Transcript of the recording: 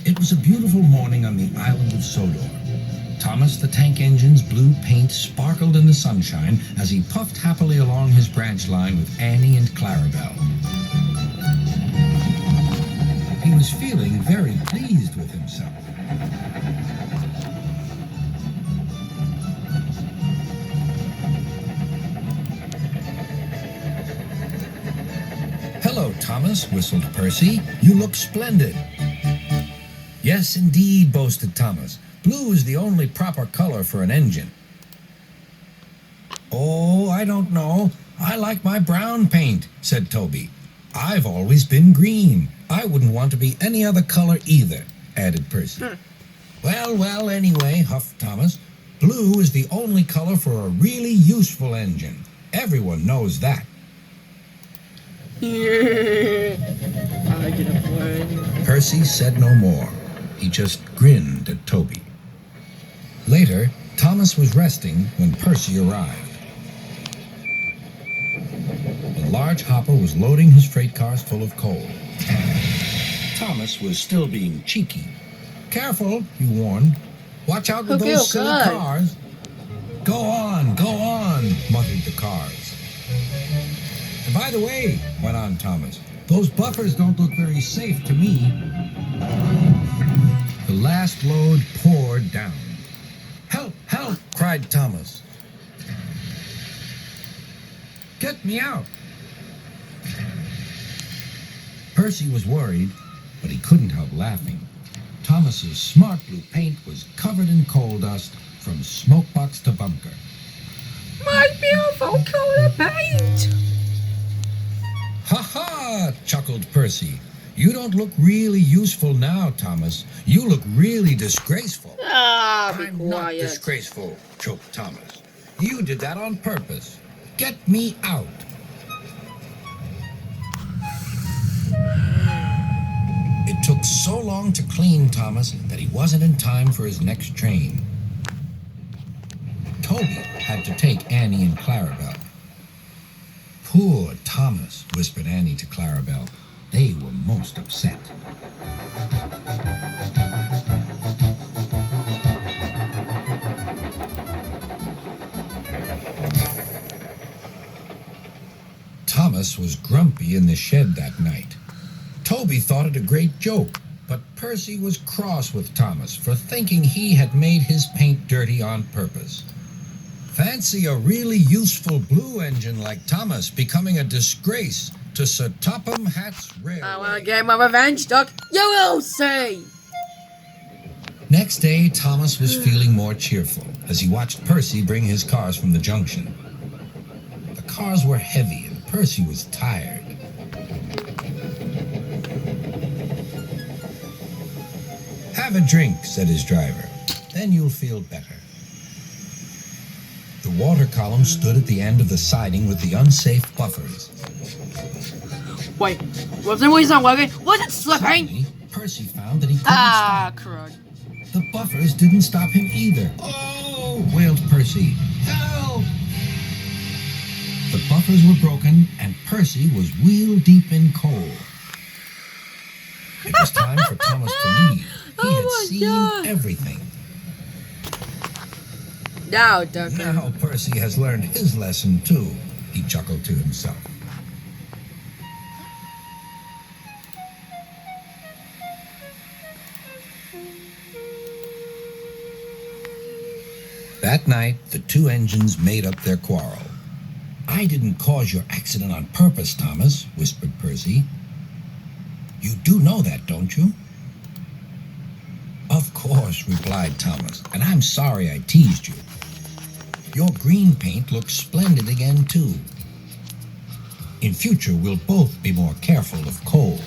It was a beautiful morning on the island of Sodor. Thomas the tank engine's blue paint sparkled in the sunshine as he puffed happily along his branch line with Annie and Clarabelle. He was feeling very pleased with himself. "Hello, Thomas," whistled Percy. "You look splendid." "Yes, indeed," boasted Thomas. "Blue is the only proper color for an engine." "Oh, I don't know. I like my brown paint," said Toby. "I've always been green. I wouldn't want to be any other color either," added Percy. Well, anyway," huffed Thomas, "blue is the only color for a really useful engine. Everyone knows that." I didn't win. Percy said no more. He just grinned at Toby. Later, Thomas was resting when Percy arrived. A large hopper was loading his freight cars full of coal. Thomas was still being cheeky. "Careful," he warned. "Watch out with those silly cars." Go on, muttered the cars. "And by the way," went on Thomas, "those buffers don't look very safe to me." The last load poured down. "Help, help," cried Thomas. "Get me out." Percy was worried, but he couldn't help laughing. Thomas's smart blue paint was covered in coal dust from smokebox to bunker. My beautiful color paint! "Ha ha!" chuckled Percy. "You don't look really useful now, Thomas. You look really disgraceful." Be "I'm not quiet. disgraceful," choked Thomas. "You did that on purpose. Get me out." It took so long to clean Thomas that he wasn't in time for his next train. Toby had to take Annie and Clarabelle. "Poor Thomas," whispered Annie to Clarabelle. They were most upset. Thomas was grumpy in the shed that night. Toby thought it a great joke, but Percy was cross with Thomas for thinking he had made his paint dirty on purpose. Fancy a really useful blue engine like Thomas becoming a disgrace to Sir Topham Hatt's railway. I want to get my revenge, Doc. You will see! Next day, Thomas was feeling more cheerful as he watched Percy bring his cars from the junction. The cars were heavy and Percy was tired. "Have a drink," said his driver. "Then you'll feel better." The water column stood at the end of the siding with the unsafe buffers. Wait, was the reason working? Was it slipping? Suddenly, Percy found that he couldn't stop. Crud. The buffers didn't stop him either. "Oh!" wailed Percy. "Help!" The buffers were broken, and Percy was wheel deep in coal. It was time for Thomas to leave. He had seen everything. Now, Doc. Now Percy has learned his lesson too, he chuckled to himself. That night, the two engines made up their quarrel. "I didn't cause your accident on purpose, Thomas," whispered Percy. "You do know that, don't you?" "Of course," replied Thomas, "and I'm sorry I teased you. Your green paint looks splendid again, too. In future, we'll both be more careful of coal."